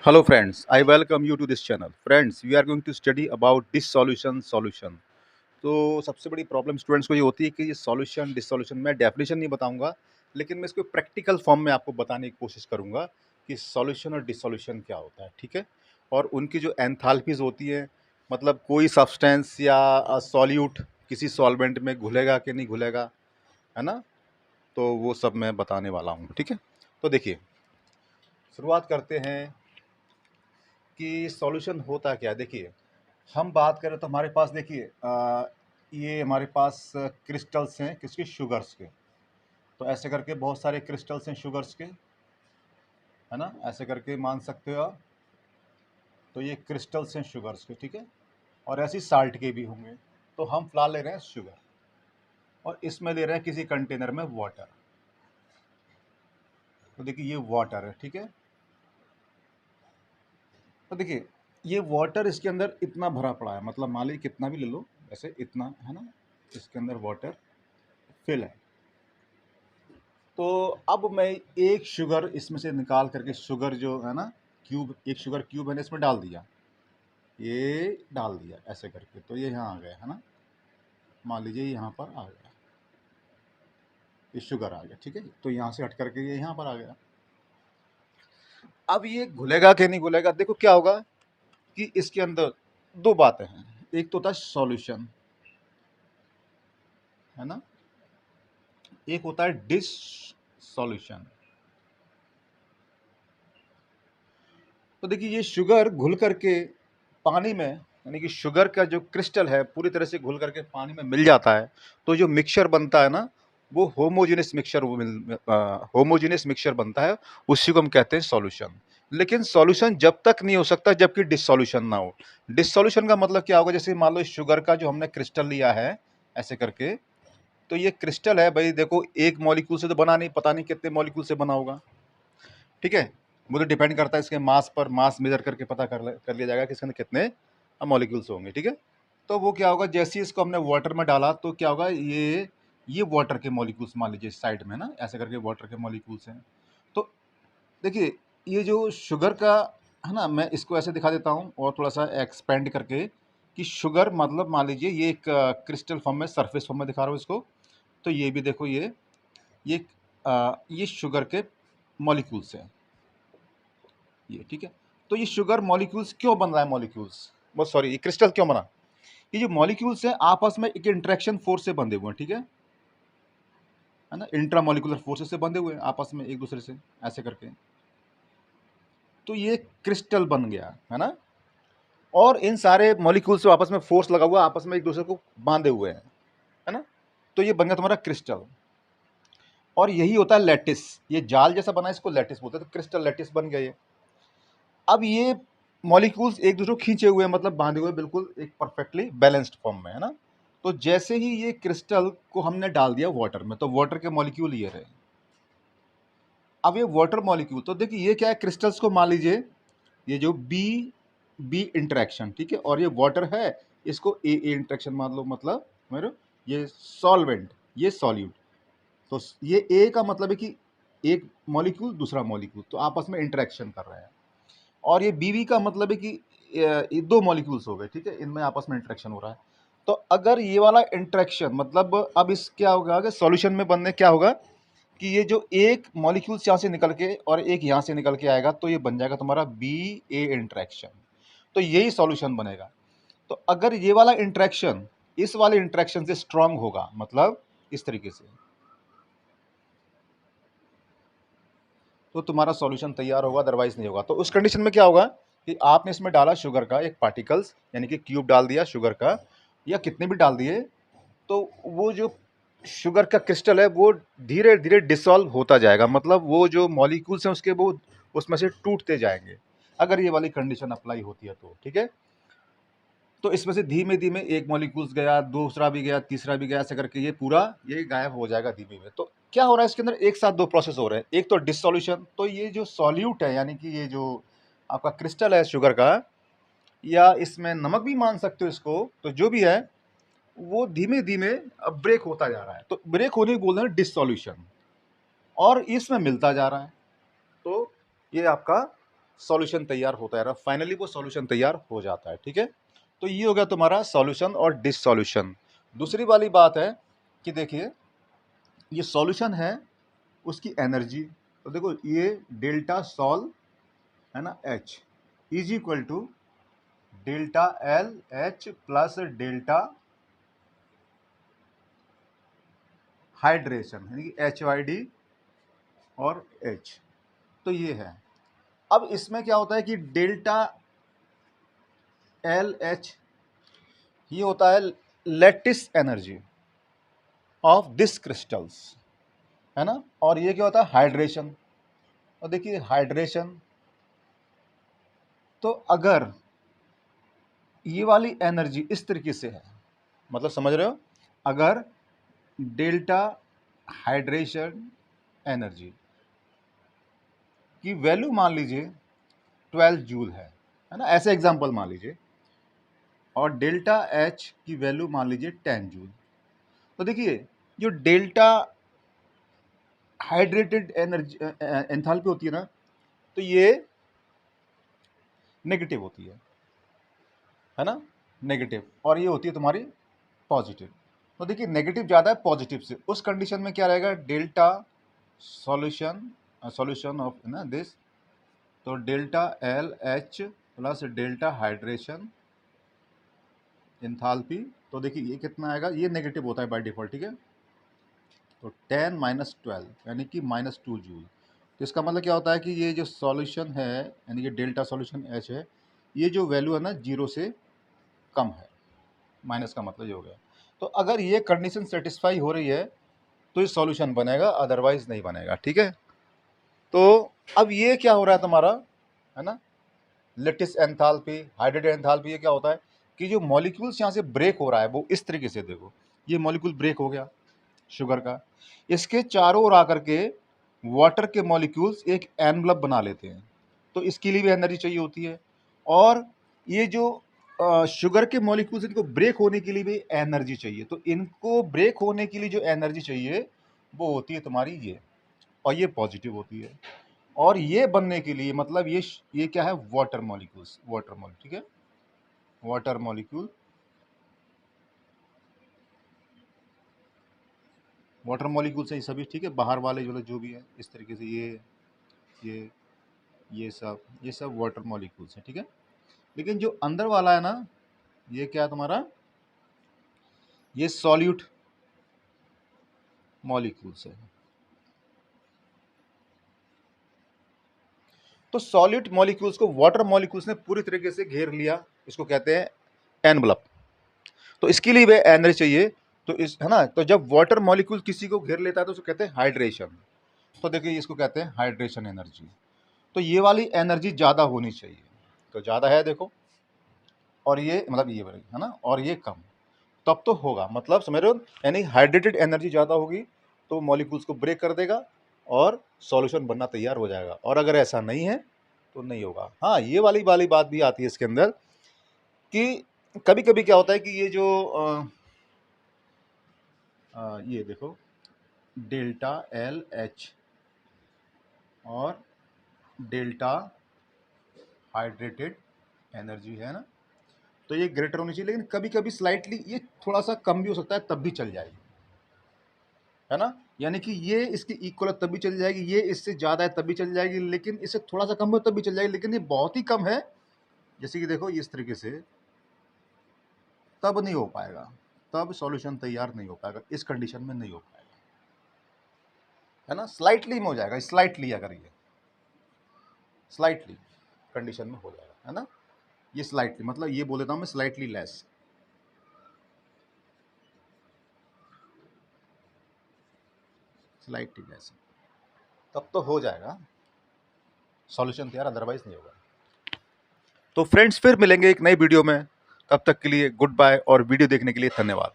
Hello friends, I welcome you to this channel. Friends, we are going to study about dissolution. तो सबसे बड़ी problem students को ये होती है कि ये सॉल्यूशन डिसॉल्यूशन मैं डेफिनेशन नहीं बताऊंगा, लेकिन मैं इसको प्रैक्टिकल फॉर्म में आपको बताने की कोशिश करूंगा कि सॉल्यूशन और डिसॉल्यूशन क्या होता है, ठीक है। और उनकी जो एंथैल्पीज होती है, मतलब कोई सब्सटेंस या सॉल्यूट किसी सॉल्वेंट में घुलेगा कि नहीं घुलेगा, है ना। तो वो सब मैं बताने वाला हूँ, ठीक है। तो देखिए, शुरुआत करते हैं कि सॉल्यूशन होता क्या है। देखिए, हम बात करें तो हमारे पास देखिए ये हमारे पास क्रिस्टल्स हैं किसके, शुगर्स के। तो ऐसे करके बहुत सारे क्रिस्टल्स हैं शुगर्स के, है ना, ऐसे करके मान सकते हो आप। तो ये क्रिस्टल्स हैं शुगर्स के, ठीक है। और ऐसे साल्ट के भी होंगे। तो हम फिलहाल ले रहे हैं शुगर, और इसमें ले रहे हैं किसी कंटेनर में वाटर। तो देखिए ये वाटर है, ठीक है। तो देखिए ये वाटर इसके अंदर इतना भरा पड़ा है, मतलब मान लीजिए कितना भी ले लो, ऐसे इतना है ना, इसके अंदर वाटर फिल है। तो अब मैं एक शुगर इसमें से निकाल करके, शुगर जो है ना क्यूब, एक शुगर क्यूब मैंने इसमें डाल दिया, ये डाल दिया ऐसे करके। तो ये यहाँ आ गया, है ना, मान लीजिए यहाँ पर आ गया, ये शुगर आ गया, ठीक है। तो यहाँ से हट करके ये यहाँ पर आ गया। अब ये घुलेगा कि नहीं घुलेगा, देखो क्या होगा कि इसके अंदर दो बातें हैं। एक तो होता है सॉल्यूशन, है ना, एक होता है डिस सॉल्यूशन। तो देखिए ये शुगर घुल करके पानी में, यानी कि शुगर का जो क्रिस्टल है पूरी तरह से घुल करके पानी में मिल जाता है। तो जो मिक्सचर बनता है ना, वो होमोजेनियस मिक्सचर, होमोजेनियस मिक्सचर बनता है। उसी को हम कहते हैं सॉल्यूशन। लेकिन सॉल्यूशन जब तक नहीं हो सकता जबकि डिसॉल्यूशन ना हो। डिसॉल्यूशन का मतलब क्या होगा, जैसे मान लो शुगर का जो हमने क्रिस्टल लिया है ऐसे करके, तो ये क्रिस्टल है भाई, देखो एक मॉलिक्यूल से तो बना नहीं, पता नहीं कितने मॉलिक्यूल से बना होगा, ठीक है। वो तो डिपेंड करता है इसके मास पर, मास मेजर करके पता कर लिया जाएगा कि इसके अंदर कितने मॉलिक्यूल्स होंगे, ठीक है। तो वो क्या होगा, जैसे ही इसको हमने वाटर में डाला तो क्या होगा, ये वाटर के मॉलिक्यूल्स मान लीजिए साइड में ना, ऐसे करके वाटर के मॉलिक्यूल्स हैं। तो देखिए ये जो शुगर का है ना, मैं इसको ऐसे दिखा देता हूँ और थोड़ा सा एक्सपेंड करके, कि शुगर मतलब मान लीजिए ये एक क्रिस्टल फॉर्म में, सरफेस फॉर्म में दिखा रहा हूँ इसको। तो ये भी देखो, ये शुगर के मॉलिक्यूल्स हैं, ये ठीक है। तो ये शुगर मॉलिक्यूल्स क्यों बन रहा है, मॉलिक्यूल्स, बहुत सॉरी, ये क्रिस्टल क्यों बना। ये जो मॉलिक्यूल्स हैं आपस में एक इंटरेक्शन फोर्स से बंधे हुए हैं, ठीक है ना, इंट्रा मॉलिकुलर फोर्सेस से बंधे हुए हैं आपस में एक दूसरे से ऐसे करके। तो ये क्रिस्टल बन गया, है ना। और इन सारे मॉलिक्यूल्स से आपस में फोर्स लगा हुआ, आपस में एक दूसरे को बांधे हुए हैं, है ना। तो ये बन गया तुम्हारा क्रिस्टल। और यही होता है लैटिस, ये जाल जैसा बना है, इसको लैटिस बोलते हैं। तो क्रिस्टल लैटिस बन गया ये। अब ये मॉलिक्यूल्स एक दूसरे को खींचे हुए, मतलब बांधे हुए, बिल्कुल एक परफेक्टली बैलेंस्ड फॉर्म में, है ना। तो जैसे ही ये क्रिस्टल को हमने डाल दिया वाटर में, तो वाटर के मॉलिक्यूल ये रहे। अब ये वाटर मॉलिक्यूल, तो देखिए ये क्या है, क्रिस्टल्स को मान लीजिए ये जो बी बी इंटरेक्शन, ठीक है, और ये वाटर है, इसको ए इंटरेक्शन मान लो, मतलब मेरे ये सॉल्वेंट, ये सॉल्यूट। तो ये ए का मतलब है कि एक मॉलिक्यूल दूसरा मॉलिक्यूल तो आपस में इंटरेक्शन कर रहे हैं। और ये बीवी का मतलब है कि ये दो मॉलिक्यूल्स हो गए, ठीक है, इनमें आपस में इंटरेक्शन हो रहा है। तो अगर ये वाला इंटरेक्शन, मतलब अब इस क्या होगा, सॉल्यूशन में बनने क्या होगा कि ये जो एक मॉलिक्यूल यहाँ से निकल के और एक यहाँ से निकल के आएगा, तो ये बन जाएगा तुम्हारा बी ए इंटरेक्शन। तो यही सॉल्यूशन बनेगा। तो अगर ये वाला इंटरेक्शन इस वाले इंटरेक्शन से स्ट्रांग होगा, मतलब इस तरीके से, तो तुम्हारा सॉल्यूशन तैयार होगा, अदरवाइज नहीं होगा। तो उस कंडीशन में क्या होगा कि आपने इसमें डाला शुगर का एक पार्टिकल्स, यानी कि क्यूब डाल दिया शुगर का, या कितने भी डाल दिए, तो वो जो शुगर का क्रिस्टल है वो धीरे धीरे डिसॉल्व होता जाएगा, मतलब वो जो मॉलिक्यूल्स हैं उसके, वो उसमें से टूटते जाएंगे। अगर ये वाली कंडीशन अप्लाई होती है तो, ठीक है। तो इसमें से धीमे धीमे एक मॉलिक्यूल्स गया, दूसरा भी गया, तीसरा भी गया, ऐसे करके ये पूरा ये गायब हो जाएगा धीमे धीमे। तो क्या हो रहा है इसके अंदर, एक साथ दो प्रोसेस हो रहे हैं। एक तो डिसॉल्यूशन, तो ये जो सॉल्यूट है, यानी कि ये जो आपका क्रिस्टल है शुगर का, या इसमें नमक भी मान सकते हो इसको, तो जो भी है वो धीमे धीमे अब ब्रेक होता जा रहा है। तो ब्रेक होने को बोल रहे हैं डिसॉल्यूशन, और इसमें मिलता जा रहा है। तो ये आपका सॉल्यूशन तैयार होता है, फाइनली वो सॉल्यूशन तैयार हो जाता है। ठीक है, तो ये हो गया तुम्हारा सॉल्यूशन और डिसॉल्यूशन। दूसरी वाली बात है कि देखिए ये सॉल्यूशन है, उसकी एनर्जी, तो देखो ये डेल्टा सॉल है ना H is equal to delta L H plus delta hydration, यानी कि एच वाई डी और एच। तो ये है। अब इसमें क्या होता है कि डेल्टा एल एच ये होता है lattice energy of this crystals, है ना, और ये क्या होता है हाइड्रेशन। और देखिए हाइड्रेशन, तो अगर ये वाली एनर्जी इस तरीके से है, मतलब समझ रहे हो, अगर डेल्टा हाइड्रेशन एनर्जी की वैल्यू मान लीजिए 12 जूल है ना, ऐसे एग्जांपल मान लीजिए, और डेल्टा एच की वैल्यू मान लीजिए 10 जूल, तो देखिए जो डेल्टा हाइड्रेटेड एनर्जी एंथैल्पी होती है ना, तो ये नेगेटिव होती है ना, नेगेटिव, और ये होती है तुम्हारी पॉजिटिव। तो देखिए नेगेटिव ज़्यादा है पॉजिटिव से, उस कंडीशन में क्या रहेगा, डेल्टा सॉल्यूशन ऑफ ना दिस, तो delta L H plus delta hydration enthalpy, तो देखिए ये कितना आएगा, ये नेगेटिव होता है बाय डिफॉल्ट। ठीक है, तो 10 माइनस 12 यानी कि -2 जूल। तो इसका मतलब क्या होता है कि ये जो सॉल्यूशन है, यानी कि डेल्टा सॉल्यूशन एच है, ये जो वैल्यू है ना 0 से कम है, माइनस का मतलब ये हो गया। तो अगर ये कंडीशन सेटिस्फाई हो रही है तो ये सॉल्यूशन बनेगा, अदरवाइज नहीं बनेगा। ठीक है, तो अब ये क्या हो रहा है तुम्हारा, है ना, लेटिस एंथैल्पी, हाइड्रेटेड एंथैल्पी, ये क्या होता है कि जो मॉलिक्यूल्स यहाँ से ब्रेक हो रहा है वो इस तरीके से, देखो ये मॉलिक्यूल ब्रेक हो गया शुगर का, इसके चारों ओर आकर के वाटर के मॉलिक्यूल्स एक एनवलप बना लेते हैं, तो इसके लिए भी एनर्जी चाहिए होती है। और ये जो शुगर के मॉलिक्यूल्स, इनको ब्रेक होने के लिए भी एनर्जी चाहिए, तो इनको ब्रेक होने के लिए जो एनर्जी चाहिए वो होती है तुम्हारी ये, और ये पॉजिटिव होती है। और ये बनने के लिए मतलब ये क्या है, वाटर मॉलिक्यूल्स, वाटर मॉलिक्यूल। ठीक है, वाटर मॉलिक्यूल, वाटर मॉलिक्यूल्स है ये सभी। ठीक है, बाहर वाले जो भी है इस तरीके से, ये ये सब वाटर मॉलिक्यूल्स है। ठीक है, लेकिन जो अंदर वाला है ना, ये क्या है तुम्हारा, ये सॉल्यूट मॉलिक्यूल्स है। तो सॉल्यूट मॉलिक्यूल्स को वाटर मॉलिक्यूल्स ने पूरी तरीके से घेर लिया, इसको कहते हैं एनवलप। तो इसके लिए वे एनर्जी चाहिए, तो इस है ना, तो जब वाटर मॉलिक्यूल किसी को घेर लेता है तो उसको कहते हैं हाइड्रेशन। तो देखिए इसको कहते हैं हाइड्रेशन एनर्जी। तो ये वाली एनर्जी ज़्यादा होनी चाहिए, तो ज़्यादा है देखो, और ये मतलब ये वाली है ना, और ये कम, तब तो होगा, मतलब समझ रहे हो, यानी हाइड्रेटेड एनर्जी ज़्यादा होगी तो मॉलिक्यूल्स को ब्रेक कर देगा और सॉल्यूशन बनना तैयार हो जाएगा, और अगर ऐसा नहीं है तो नहीं होगा। हाँ, ये वाली बात भी आती है इसके अंदर कि कभी कभी क्या होता है कि ये जो ये देखो डेल्टा एल एच और डेल्टा हाइड्रेटेड एनर्जी है ना, तो ये ग्रेटर होनी चाहिए, लेकिन कभी कभी स्लाइटली ये थोड़ा सा कम भी हो सकता है, तब भी चल जाएगी, है ना, यानी कि ये इसकी इक्वल है तब भी चल जाएगी, ये इससे ज़्यादा है तब भी चल जाएगी, लेकिन इससे थोड़ा सा कम हो तब भी चल जाएगी, लेकिन ये बहुत ही कम है, जैसे कि देखो इस तरीके से, तब नहीं हो पाएगा, तब सॉल्यूशन तैयार नहीं हो पाएगा, इस कंडीशन में नहीं हो पाएगा, है ना, स्लाइटली में हो जाएगा, स्लाइटली, अगर ये स्लाइटली कंडीशन में हो जाएगा, है ना, ये स्लाइटली मतलब ये बोल देता हूँ मैं, स्लाइटली लेस, स्लाइटली लेस, तब तो हो जाएगा सॉल्यूशन तैयार, अदरवाइज नहीं होगा। तो फ्रेंड्स फिर मिलेंगे एक नई वीडियो में, तब तक के लिए गुड बाय, और वीडियो देखने के लिए धन्यवाद।